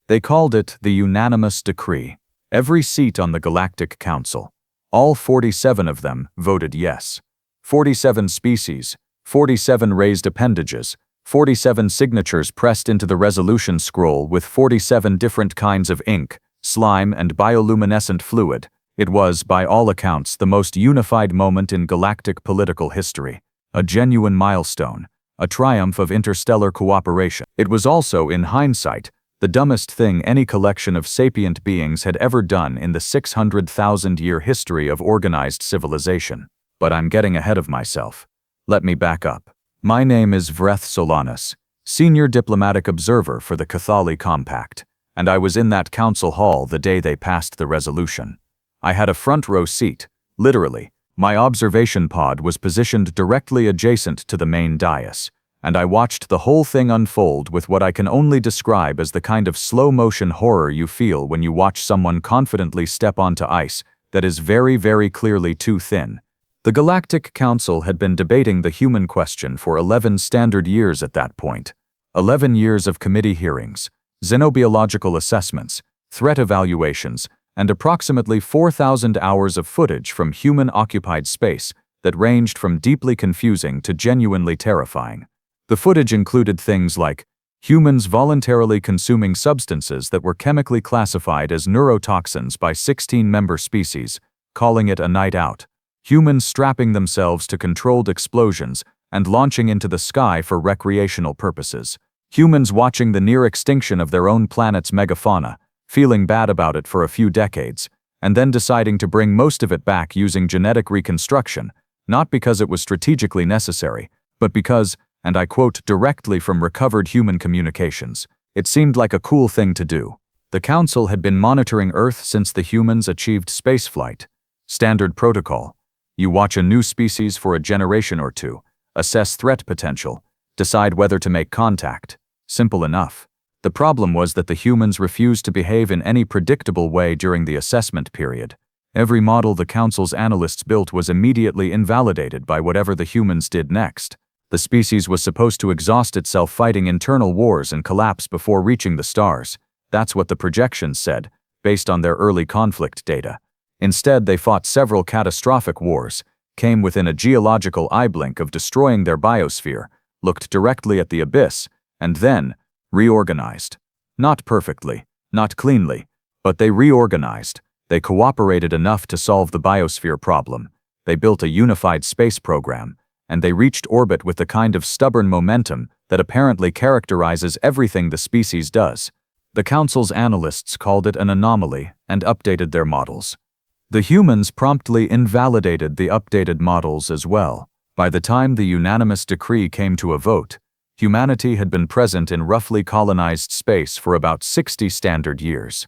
They called it the unanimous decree. Every seat on the Galactic Council, all 47 of them, voted yes. 47 species, 47 raised appendages, 47 signatures pressed into the resolution scroll with 47 different kinds of ink, slime, and bioluminescent fluid. It was, by all accounts, the most unified moment in galactic political history. A genuine milestone, a triumph of interstellar cooperation. It was also, in hindsight, the dumbest thing any collection of sapient beings had ever done in the 600,000-year history of organized civilization. But I'm getting ahead of myself. Let me back up. My name is Vreth Solanus, Senior Diplomatic Observer for the Cathali Compact, and I was in that council hall the day they passed the resolution. I had a front row seat, literally. My observation pod was positioned directly adjacent to the main dais, and I watched the whole thing unfold with what I can only describe as the kind of slow-motion horror you feel when you watch someone confidently step onto ice that is very, very clearly too thin. The Galactic Council had been debating the human question for 11 standard years at that point. 11 years of committee hearings, xenobiological assessments, threat evaluations, and approximately 4,000 hours of footage from human-occupied space that ranged from deeply confusing to genuinely terrifying. The footage included things like humans voluntarily consuming substances that were chemically classified as neurotoxins by 16 member species, calling it a night out, humans strapping themselves to controlled explosions and launching into the sky for recreational purposes, humans watching the near extinction of their own planet's megafauna, feeling bad about it for a few decades, and then deciding to bring most of it back using genetic reconstruction, not because it was strategically necessary, but because, and I quote directly from recovered human communications, it seemed like a cool thing to do. The Council had been monitoring Earth since the humans achieved spaceflight. Standard protocol. You watch a new species for a generation or two, assess threat potential, decide whether to make contact. Simple enough. The problem was that the humans refused to behave in any predictable way during the assessment period. Every model the Council's analysts built was immediately invalidated by whatever the humans did next. The species was supposed to exhaust itself fighting internal wars and collapse before reaching the stars. That's what the projections said, based on their early conflict data. Instead, they fought several catastrophic wars, came within a geological eye blink of destroying their biosphere, looked directly at the abyss, and then reorganized. Not perfectly, not cleanly, but they reorganized. They cooperated enough to solve the biosphere problem. They built a unified space program, and they reached orbit with the kind of stubborn momentum that apparently characterizes everything the species does. The Council's analysts called it an anomaly and updated their models. The humans promptly invalidated the updated models as well. By the time the unanimous decree came to a vote, humanity had been present in roughly colonized space for about 60 standard years.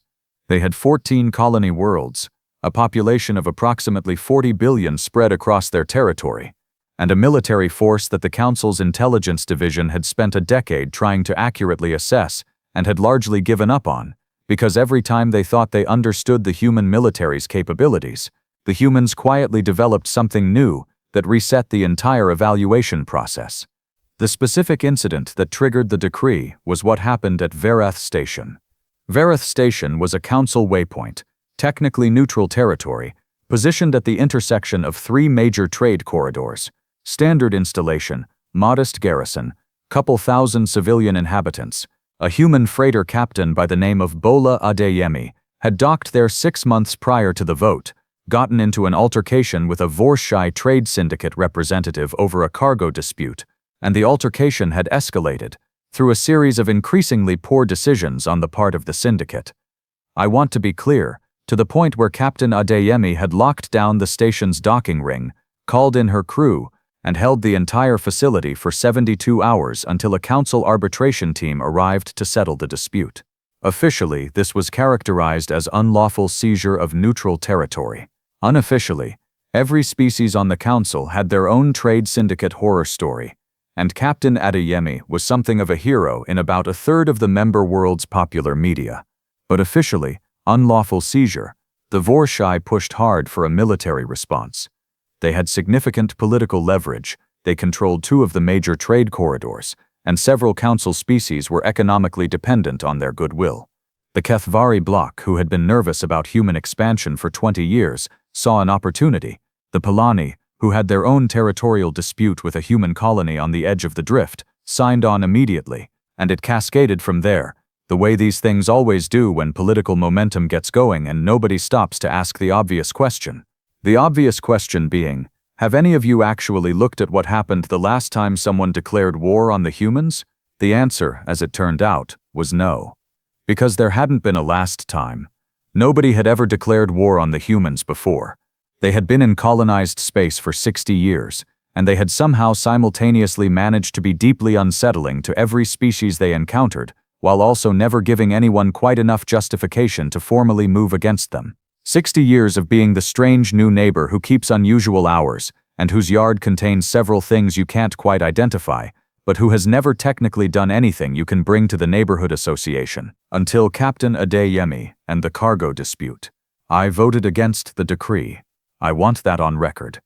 They had 14 colony worlds, a population of approximately 40 billion spread across their territory, and a military force that the Council's intelligence division had spent a decade trying to accurately assess and had largely given up on, because every time they thought they understood the human military's capabilities, the humans quietly developed something new that reset the entire evaluation process. The specific incident that triggered the decree was what happened at Vareth Station. Vareth Station was a Council waypoint, technically neutral territory, positioned at the intersection of 3 major trade corridors. Standard installation, modest garrison, couple thousand civilian inhabitants. A human freighter captain by the name of Bola Adeyemi had docked there 6 months prior to the vote, gotten into an altercation with a Vorshai trade syndicate representative over a cargo dispute, and the altercation had escalated through a series of increasingly poor decisions on the part of the syndicate. I want to be clear, to the point where Captain Adeyemi had locked down the station's docking ring, called in her crew, and held the entire facility for 72 hours until a Council arbitration team arrived to settle the dispute. Officially, this was characterized as unlawful seizure of neutral territory. Unofficially, every species on the Council had their own trade syndicate horror story, and Captain Adeyemi was something of a hero in about a third of the member world's popular media. But officially, unlawful seizure, the Vorshai pushed hard for a military response. They had significant political leverage, they controlled 2 of the major trade corridors, and several Council species were economically dependent on their goodwill. The Kethvari bloc, who had been nervous about human expansion for 20 years, saw an opportunity. The Palani, who had their own territorial dispute with a human colony on the edge of the drift, signed on immediately, and it cascaded from there, the way these things always do when political momentum gets going and nobody stops to ask the obvious question. The obvious question being, have any of you actually looked at what happened the last time someone declared war on the humans? The answer, as it turned out, was no. Because there hadn't been a last time. Nobody had ever declared war on the humans before. They had been in colonized space for 60 years, and they had somehow simultaneously managed to be deeply unsettling to every species they encountered, while also never giving anyone quite enough justification to formally move against them. 60 years of being the strange new neighbor who keeps unusual hours, and whose yard contains several things you can't quite identify, but who has never technically done anything you can bring to the neighborhood association, until Captain Adeyemi and the cargo dispute. I voted against the decree. I want that on record.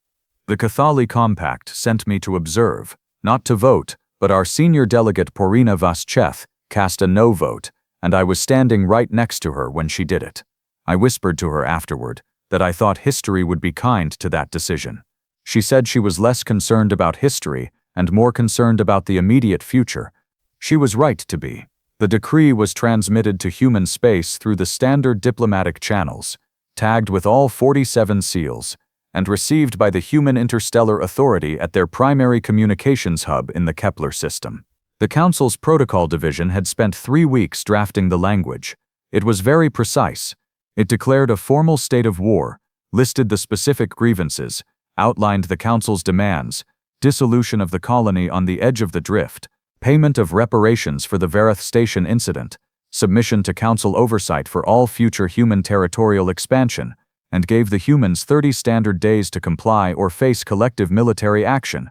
The Cathali Compact sent me to observe, not to vote, but our senior delegate Porina Vascheth cast a no vote, and I was standing right next to her when she did it. I whispered to her afterward that I thought history would be kind to that decision. She said she was less concerned about history and more concerned about the immediate future. She was right to be. The decree was transmitted to human space through the standard diplomatic channels, tagged with all 47 seals, and received by the Human Interstellar Authority at their primary communications hub in the Kepler system. The Council's Protocol Division had spent 3 weeks drafting the language. It was very precise. It declared a formal state of war, listed the specific grievances, outlined the Council's demands, dissolution of the colony on the edge of the drift, payment of reparations for the Vareth Station incident, submission to Council oversight for all future human territorial expansion, and gave the humans 30 standard days to comply or face collective military action.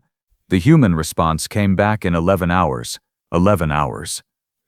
The human response came back in 11 hours. 11 hours.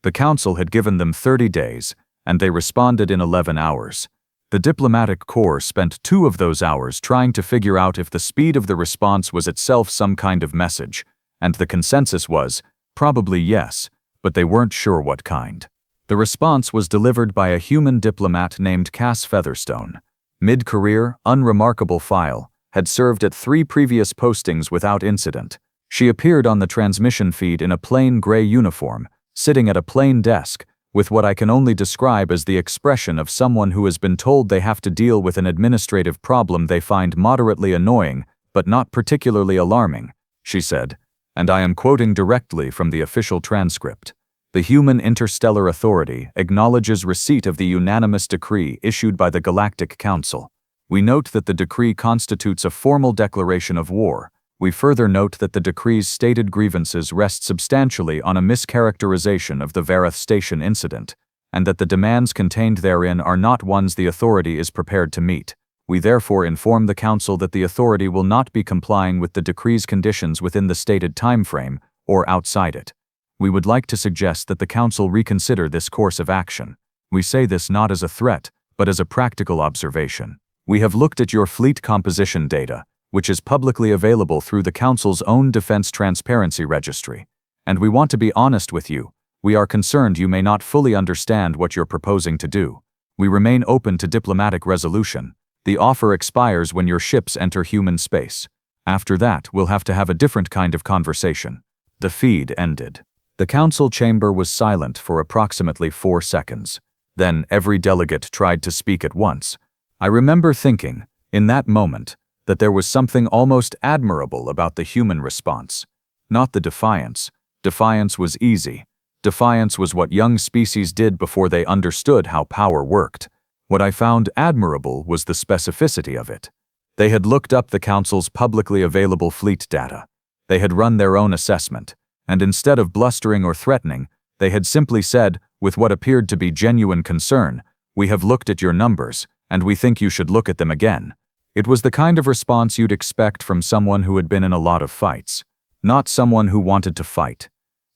The Council had given them 30 days, and they responded in 11 hours. The diplomatic corps spent 2 of those hours trying to figure out if the speed of the response was itself some kind of message, and the consensus was, probably yes, but they weren't sure what kind. The response was delivered by a human diplomat named Cass Featherstone. Mid-career, unremarkable file, had served at 3 previous postings without incident. She appeared on the transmission feed in a plain gray uniform, sitting at a plain desk, with what I can only describe as the expression of someone who has been told they have to deal with an administrative problem they find moderately annoying, but not particularly alarming, she said, and I am quoting directly from the official transcript. The Human Interstellar Authority acknowledges receipt of the unanimous decree issued by the Galactic Council. We note that the decree constitutes a formal declaration of war. We further note that the decree's stated grievances rest substantially on a mischaracterization of the Vareth Station incident, and that the demands contained therein are not ones the authority is prepared to meet. We therefore inform the Council that the authority will not be complying with the decree's conditions within the stated timeframe or outside it. We would like to suggest that the Council reconsider this course of action. We say this not as a threat, but as a practical observation. We have looked at your fleet composition data, which is publicly available through the Council's own Defense Transparency Registry. And we want to be honest with you. We are concerned you may not fully understand what you're proposing to do. We remain open to diplomatic resolution. The offer expires when your ships enter human space. After that, we'll have to have a different kind of conversation. The feed ended. The Council chamber was silent for approximately 4 seconds. Then every delegate tried to speak at once. I remember thinking, in that moment, that there was something almost admirable about the human response. Not the defiance. Defiance was easy. Defiance was what young species did before they understood how power worked. What I found admirable was the specificity of it. They had looked up the Council's publicly available fleet data. They had run their own assessment, and instead of blustering or threatening, they had simply said, with what appeared to be genuine concern, "We have looked at your numbers, and we think you should look at them again." It was the kind of response you'd expect from someone who had been in a lot of fights. Not someone who wanted to fight.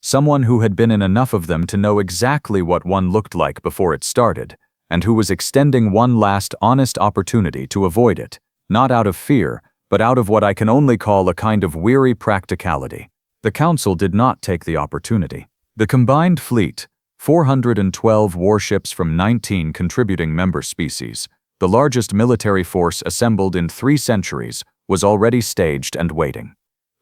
Someone who had been in enough of them to know exactly what one looked like before it started, and who was extending one last honest opportunity to avoid it, not out of fear, but out of what I can only call a kind of weary practicality. The Council did not take the opportunity. The combined fleet, 412 warships from 19 contributing member species, the largest military force assembled in 3 centuries, was already staged and waiting.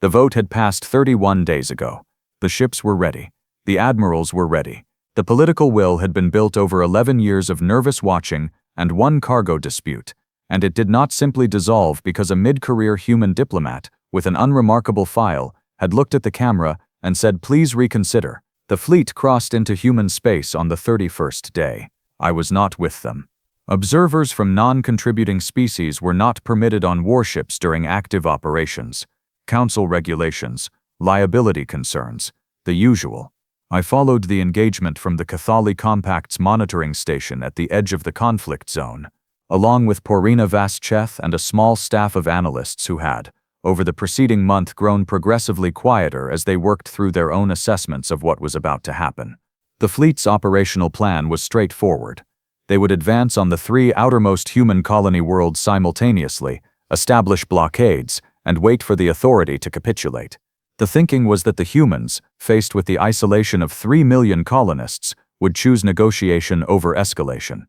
The vote had passed 31 days ago. The ships were ready. The admirals were ready. The political will had been built over 11 years of nervous watching and one cargo dispute, and it did not simply dissolve because a mid-career human diplomat, with an unremarkable file, had looked at the camera and said, "Please reconsider." The fleet crossed into human space on the 31st day. I was not with them. Observers from non-contributing species were not permitted on warships during active operations. Council regulations, liability concerns, the usual. I followed the engagement from the Cathali Compact's monitoring station at the edge of the conflict zone, along with Porina Vascheth and a small staff of analysts who had, over the preceding month, grown progressively quieter as they worked through their own assessments of what was about to happen. The fleet's operational plan was straightforward. They would advance on the 3 outermost human colony worlds simultaneously, establish blockades, and wait for the authority to capitulate. The thinking was that the humans, faced with the isolation of 3 million colonists, would choose negotiation over escalation.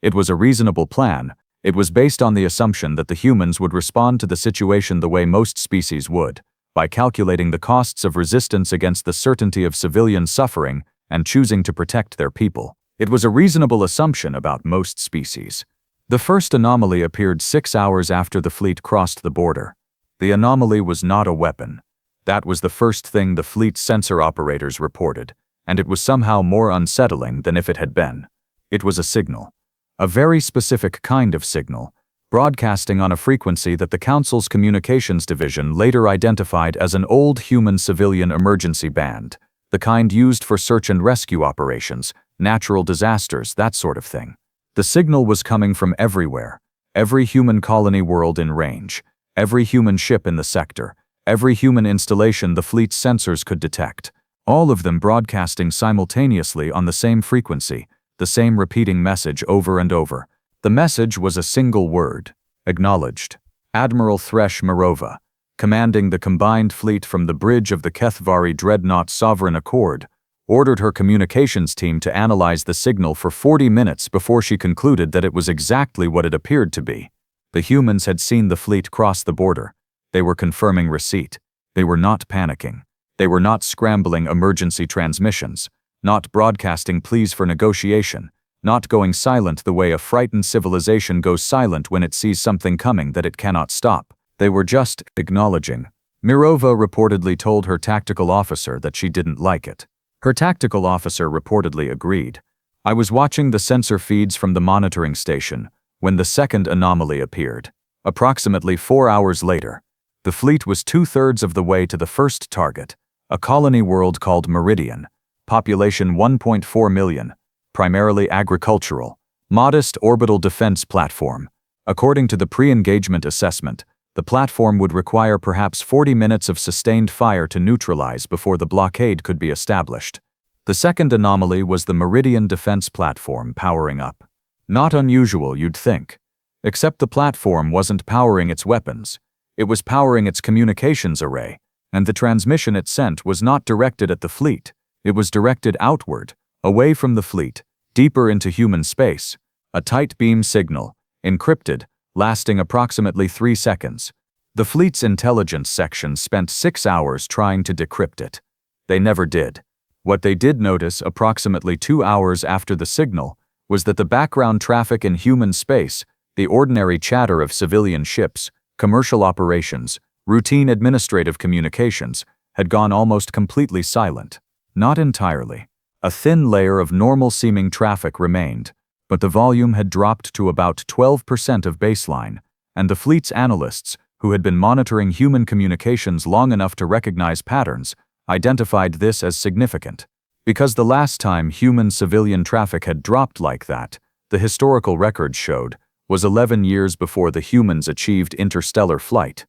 It was a reasonable plan. It was based on the assumption that the humans would respond to the situation the way most species would, by calculating the costs of resistance against the certainty of civilian suffering and choosing to protect their people. It was a reasonable assumption about most species. The first anomaly appeared 6 hours after the fleet crossed the border. The anomaly was not a weapon. That was the first thing the fleet's sensor operators reported, and it was somehow more unsettling than if it had been. It was a signal. A very specific kind of signal, broadcasting on a frequency that the Council's communications division later identified as an old human civilian emergency band, the kind used for search and rescue operations, natural disasters, that sort of thing. The signal was coming from everywhere, every human colony world in range, every human ship in the sector, every human installation the fleet's sensors could detect, all of them broadcasting simultaneously on the same frequency, the same repeating message over and over. The message was a single word: acknowledged. Admiral Thresh Mirova, commanding the combined fleet from the bridge of the Kethvari dreadnought Sovereign Accord, ordered her communications team to analyze the signal for 40 minutes before she concluded that it was exactly what it appeared to be. The humans had seen the fleet cross the border. They were confirming receipt. They were not panicking. They were not scrambling emergency transmissions, not broadcasting pleas for negotiation, not going silent the way a frightened civilization goes silent when it sees something coming that it cannot stop. They were just acknowledging. Mirova reportedly told her tactical officer that she didn't like it. Her tactical officer reportedly agreed. I was watching the sensor feeds from the monitoring station when the second anomaly appeared. Approximately 4 hours later, the fleet was 2/3 of the way to the first target, a colony world called Meridian, population 1.4 million, primarily agricultural, modest orbital defense platform. According to the pre-engagement assessment, the platform would require perhaps 40 minutes of sustained fire to neutralize before the blockade could be established. The second anomaly was the Meridian defense platform powering up. Not unusual, you'd think. Except the platform wasn't powering its weapons. It was powering its communications array, and the transmission it sent was not directed at the fleet. It was directed outward, away from the fleet, deeper into human space. A tight beam signal, encrypted, lasting approximately 3 seconds. The fleet's intelligence section spent 6 hours trying to decrypt it. They never did. What they did notice approximately 2 hours after the signal was that the background traffic in human space, the ordinary chatter of civilian ships, commercial operations, routine administrative communications, had gone almost completely silent. Not entirely. A thin layer of normal-seeming traffic remained, but the volume had dropped to about 12% of baseline, and the fleet's analysts, who had been monitoring human communications long enough to recognize patterns, identified this as significant. Because the last time human civilian traffic had dropped like that, the historical record showed, was 11 years before the humans achieved interstellar flight.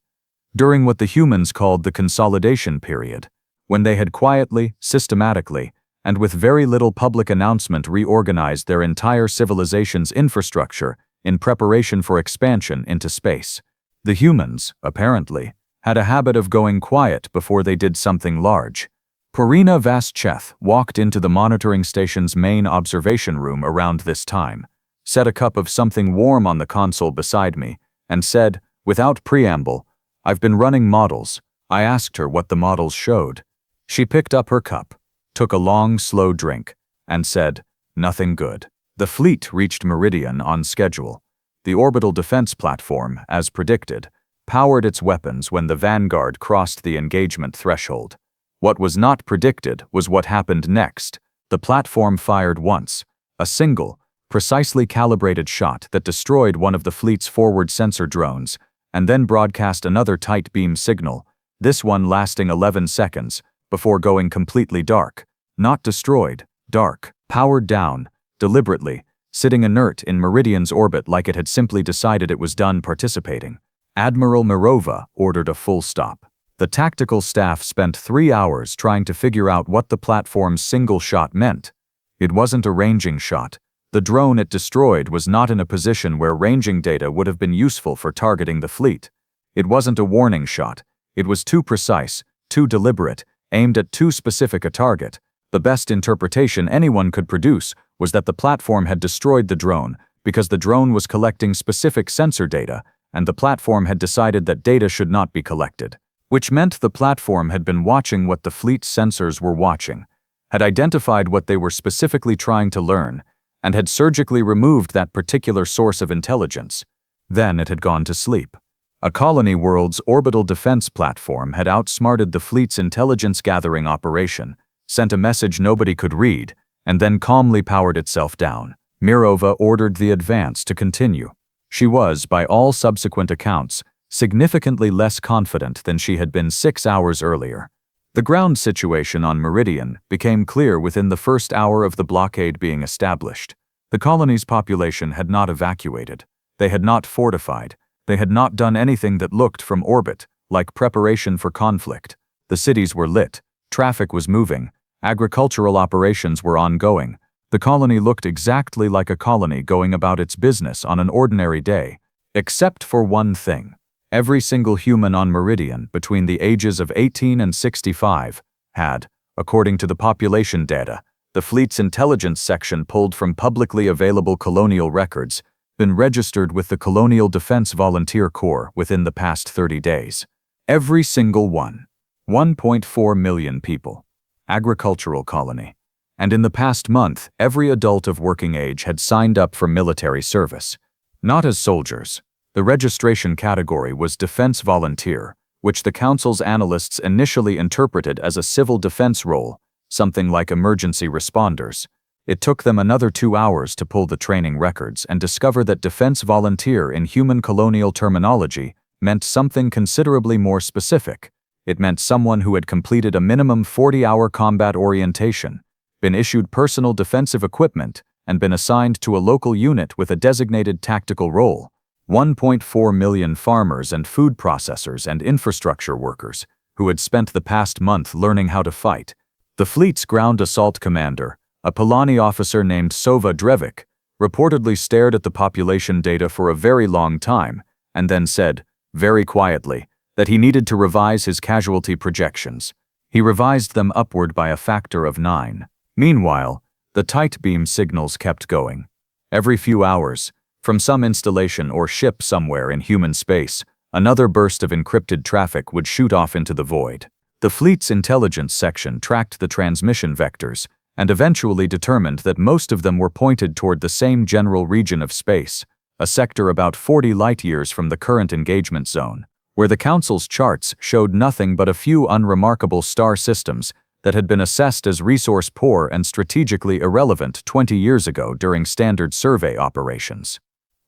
During what the humans called the consolidation period, when they had quietly, systematically, and with very little public announcement reorganized their entire civilization's infrastructure in preparation for expansion into space. The humans, apparently, had a habit of going quiet before they did something large. Porina Vascheth walked into the monitoring station's main observation room around this time, set a cup of something warm on the console beside me, and said, without preamble, "I've been running models." I asked her what the models showed. She picked up her cup, took a long, slow drink, and said, "Nothing good." The fleet reached Meridian on schedule. The orbital defense platform, as predicted, powered its weapons when the Vanguard crossed the engagement threshold. What was not predicted was what happened next. The platform fired once, a single, precisely calibrated shot that destroyed one of the fleet's forward sensor drones, and then broadcast another tight beam signal, this one lasting 11 seconds, before going completely dark. Not destroyed, dark, powered down, deliberately, sitting inert in Meridian's orbit like it had simply decided it was done participating. Admiral Mirova ordered a full stop. The tactical staff spent 3 hours trying to figure out what the platform's single shot meant. It wasn't a ranging shot. The drone it destroyed was not in a position where ranging data would have been useful for targeting the fleet. It wasn't a warning shot. It was too precise, too deliberate, aimed at too specific a target. The best interpretation anyone could produce was that the platform had destroyed the drone because the drone was collecting specific sensor data, and the platform had decided that data should not be collected. Which meant the platform had been watching what the fleet's sensors were watching, had identified what they were specifically trying to learn, and had surgically removed that particular source of intelligence. Then it had gone to sleep. A colony world's orbital defense platform had outsmarted the fleet's intelligence-gathering operation, sent a message nobody could read, and then calmly powered itself down. Mirova ordered the advance to continue. She was, by all subsequent accounts, significantly less confident than she had been 6 hours earlier. The ground situation on Meridian became clear within the first hour of the blockade being established. The colony's population had not evacuated. They had not fortified. They had not done anything that looked from orbit like preparation for conflict. The cities were lit. Traffic was moving. Agricultural operations were ongoing. The colony looked exactly like a colony going about its business on an ordinary day, except for one thing. Every single human on Meridian between the ages of 18 and 65 had, according to the population data, the fleet's intelligence section pulled from publicly available colonial records, been registered with the Colonial Defense Volunteer Corps within the past 30 days. Every single one. 1.4 million people. Agricultural colony. And in the past month, every adult of working age had signed up for military service. Not as soldiers. The registration category was Defense Volunteer, which the Council's analysts initially interpreted as a civil defense role, something like emergency responders. It took them another 2 hours to pull the training records and discover that Defense Volunteer in human colonial terminology meant something considerably more specific. It meant someone who had completed a minimum 40-hour combat orientation, been issued personal defensive equipment, and been assigned to a local unit with a designated tactical role. 1.4 million farmers and food processors and infrastructure workers who had spent the past month learning how to fight. The fleet's ground assault commander, a Polani officer named Sova Drevik, reportedly stared at the population data for a very long time and then said, very quietly, that he needed to revise his casualty projections. He revised them upward by a factor of 9. Meanwhile, the tight beam signals kept going. Every few hours, from some installation or ship somewhere in human space, another burst of encrypted traffic would shoot off into the void. The fleet's intelligence section tracked the transmission vectors and eventually determined that most of them were pointed toward the same general region of space, a sector about 40 light-years from the current engagement zone, where the Council's charts showed nothing but a few unremarkable star systems that had been assessed as resource-poor and strategically irrelevant 20 years ago during standard survey operations.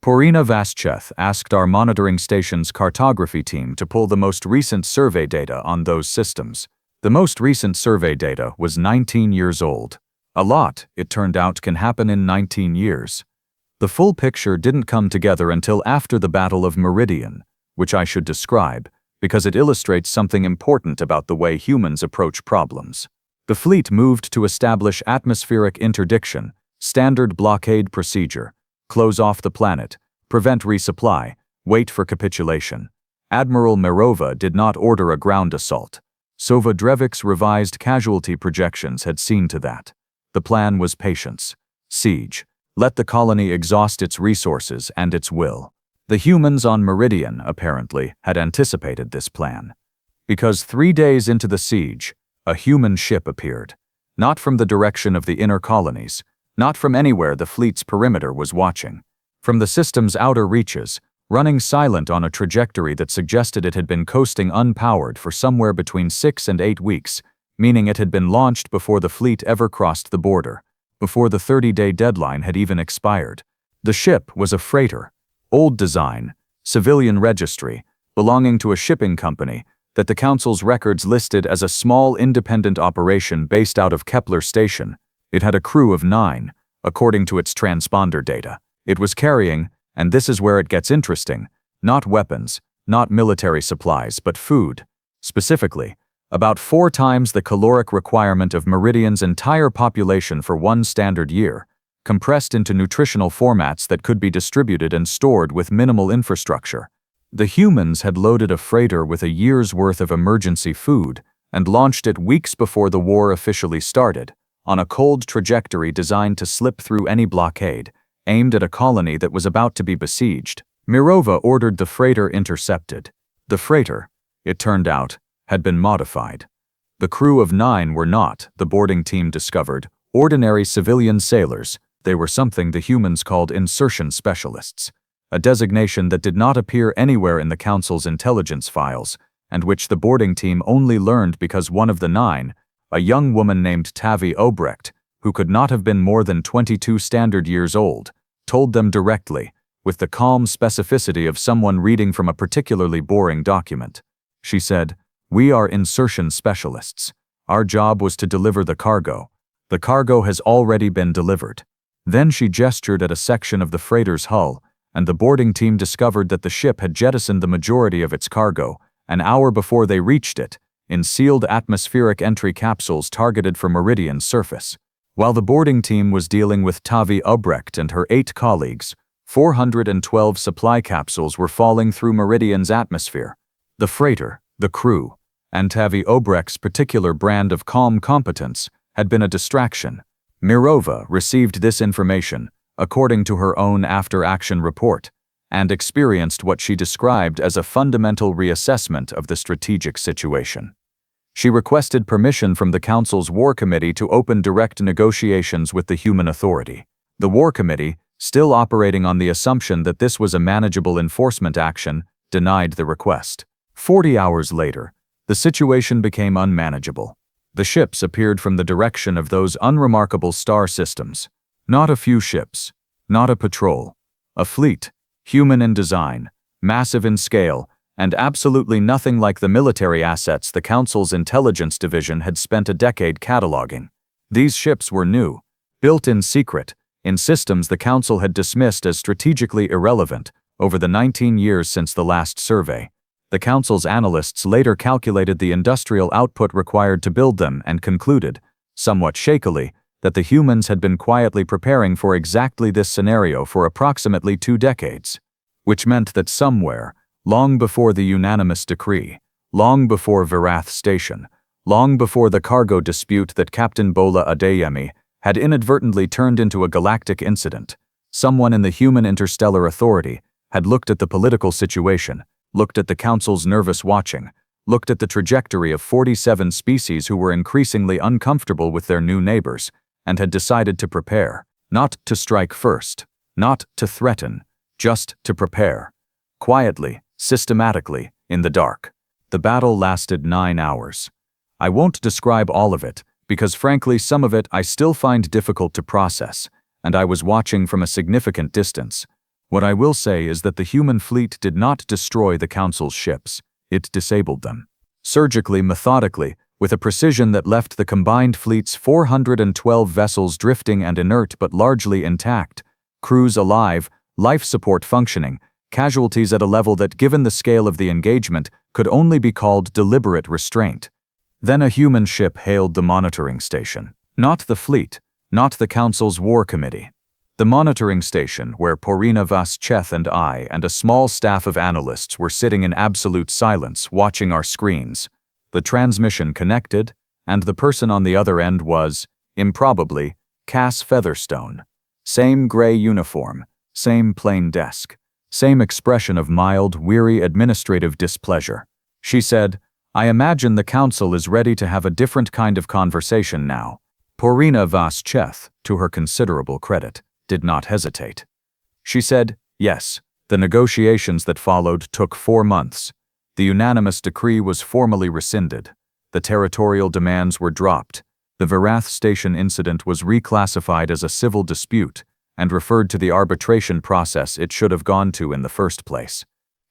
Porina Vascheth asked our monitoring station's cartography team to pull the most recent survey data on those systems. The most recent survey data was 19 years old. A lot, it turned out, can happen in 19 years. The full picture didn't come together until after the Battle of Meridian, which I should describe, because it illustrates something important about the way humans approach problems. The fleet moved to establish atmospheric interdiction, standard blockade procedure, close off the planet, prevent resupply, wait for capitulation. Admiral Mirova did not order a ground assault. Sova Drevik's revised casualty projections had seen to that. The plan was patience. Siege. Let the colony exhaust its resources and its will. The humans on Meridian, apparently, had anticipated this plan. Because 3 days into the siege, a human ship appeared. Not from the direction of the inner colonies, not from anywhere the fleet's perimeter was watching. From the system's outer reaches, running silent on a trajectory that suggested it had been coasting unpowered for somewhere between 6 and 8 weeks, meaning it had been launched before the fleet ever crossed the border, before the 30-day deadline had even expired. The ship was a freighter, old design, civilian registry, belonging to a shipping company that the Council's records listed as a small independent operation based out of Kepler Station. It had a crew of 9, according to its transponder data. It was carrying, and this is where it gets interesting, not weapons, not military supplies, but food. Specifically, about 4 times the caloric requirement of Meridian's entire population for one standard year, compressed into nutritional formats that could be distributed and stored with minimal infrastructure. The humans had loaded a freighter with a year's worth of emergency food and launched it weeks before the war officially started, on a cold trajectory designed to slip through any blockade, aimed at a colony that was about to be besieged. Mirova ordered the freighter intercepted. The freighter, it turned out, had been modified. The crew of 9 were not, the boarding team discovered, ordinary civilian sailors. They were something the humans called insertion specialists, a designation that did not appear anywhere in the Council's intelligence files, and which the boarding team only learned because one of the 9, a young woman named Tavi Obrecht, who could not have been more than 22 standard years old, told them directly, with the calm specificity of someone reading from a particularly boring document. She said, "We are insertion specialists. Our job was to deliver the cargo. The cargo has already been delivered." Then she gestured at a section of the freighter's hull, and the boarding team discovered that the ship had jettisoned the majority of its cargo, an hour before they reached it, in sealed atmospheric entry capsules targeted for Meridian's surface. While the boarding team was dealing with Tavi Ubrecht and her 8 colleagues, 412 supply capsules were falling through Meridian's atmosphere. The freighter, the crew, and Tavi Obrecht's particular brand of calm competence had been a distraction. Mirova received this information, according to her own after-action report, and experienced what she described as a fundamental reassessment of the strategic situation. She requested permission from the Council's War Committee to open direct negotiations with the Human Authority. The War Committee, still operating on the assumption that this was a manageable enforcement action, denied the request. 40 hours later, the situation became unmanageable. The ships appeared from the direction of those unremarkable star systems. Not a few ships, not a patrol, a fleet, human in design, massive in scale, and absolutely nothing like the military assets the Council's intelligence division had spent a decade cataloging. These ships were new, built in secret, in systems the Council had dismissed as strategically irrelevant over the 19 years since the last survey. The Council's analysts later calculated the industrial output required to build them and concluded, somewhat shakily, that the humans had been quietly preparing for exactly this scenario for approximately 2 decades, which meant that somewhere, long before the unanimous decree, long before Virath Station, long before the cargo dispute that Captain Bola Adeyemi had inadvertently turned into a galactic incident, someone in the Human Interstellar Authority had looked at the political situation, looked at the Council's nervous watching, looked at the trajectory of 47 species who were increasingly uncomfortable with their new neighbors, and had decided to prepare, not to strike first, not to threaten, just to prepare. Quietly, systematically, in the dark. The battle lasted 9 hours. I won't describe all of it, because frankly some of it I still find difficult to process, and I was watching from a significant distance. What I will say is that the human fleet did not destroy the Council's ships, it disabled them. Surgically, methodically, with a precision that left the combined fleet's 412 vessels drifting and inert but largely intact, crews alive, life support functioning, casualties at a level that, given the scale of the engagement, could only be called deliberate restraint. Then a human ship hailed the monitoring station. Not the fleet, not the Council's War Committee. The monitoring station, where Porina Vascheth and I and a small staff of analysts were sitting in absolute silence watching our screens. The transmission connected, and the person on the other end was, improbably, Cass Featherstone. Same gray uniform, same plain desk, same expression of mild, weary administrative displeasure. She said, "I imagine the council is ready to have a different kind of conversation now." Porina Vascheth, to her considerable credit, did not hesitate. She said, "Yes, the negotiations that followed took 4 months. The unanimous decree was formally rescinded. The territorial demands were dropped. The Verath Station incident was reclassified as a civil dispute and referred to the arbitration process it should have gone to in the first place.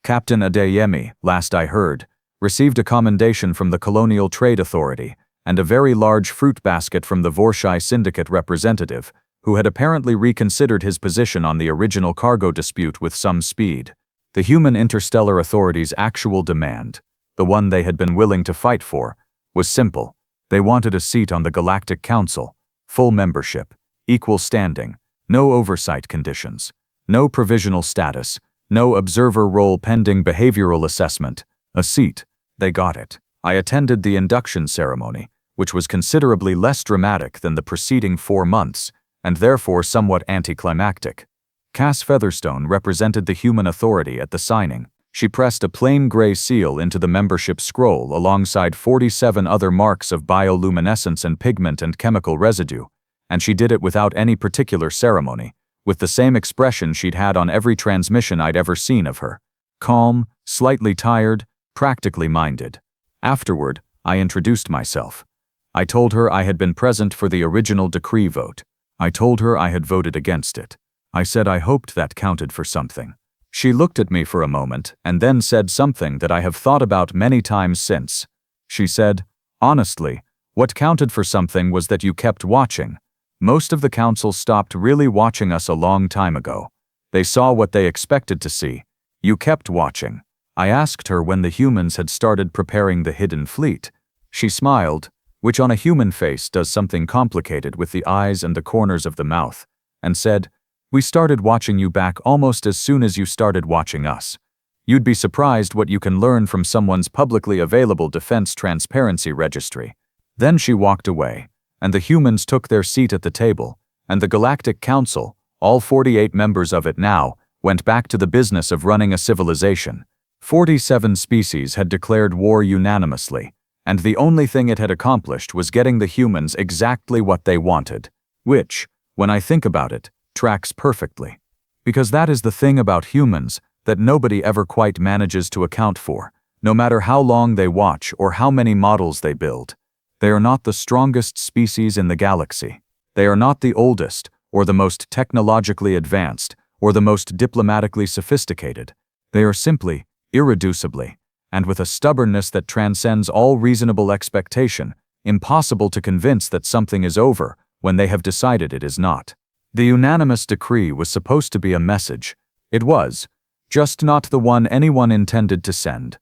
Captain Adeyemi, last I heard, received a commendation from the Colonial Trade Authority and a very large fruit basket from the Vorshai Syndicate representative, who had apparently reconsidered his position on the original cargo dispute with some speed. The Human Interstellar Authority's actual demand, the one they had been willing to fight for, was simple. They wanted a seat on the Galactic Council, full membership, equal standing, no oversight conditions, no provisional status, no observer role pending behavioral assessment, a seat. They got it. I attended the induction ceremony, which was considerably less dramatic than the preceding 4 months, and therefore somewhat anticlimactic. Cass Featherstone represented the Human Authority at the signing. She pressed a plain gray seal into the membership scroll alongside 47 other marks of bioluminescence and pigment and chemical residue, and she did it without any particular ceremony, with the same expression she'd had on every transmission I'd ever seen of her. Calm, slightly tired, practically minded. Afterward, I introduced myself. I told her I had been present for the original decree vote. I told her I had voted against it. I said I hoped that counted for something. She looked at me for a moment and then said something that I have thought about many times since. She said, "Honestly, what counted for something was that you kept watching. Most of the council stopped really watching us a long time ago. They saw what they expected to see. You kept watching." I asked her when the humans had started preparing the hidden fleet. She smiled, which on a human face does something complicated with the eyes and the corners of the mouth, and said, "We started watching you back almost as soon as you started watching us. You'd be surprised what you can learn from someone's publicly available defense transparency registry." Then she walked away, and the humans took their seat at the table, and the Galactic Council, all 48 members of it now, went back to the business of running a civilization. 47 species had declared war unanimously, and the only thing it had accomplished was getting the humans exactly what they wanted, which, when I think about it, tracks perfectly. Because that is the thing about humans that nobody ever quite manages to account for, no matter how long they watch or how many models they build. They are not the strongest species in the galaxy. They are not the oldest, or the most technologically advanced, or the most diplomatically sophisticated. They are simply, irreducibly, and with a stubbornness that transcends all reasonable expectation, impossible to convince that something is over when they have decided it is not. The unanimous decree was supposed to be a message. It was, just not the one anyone intended to send.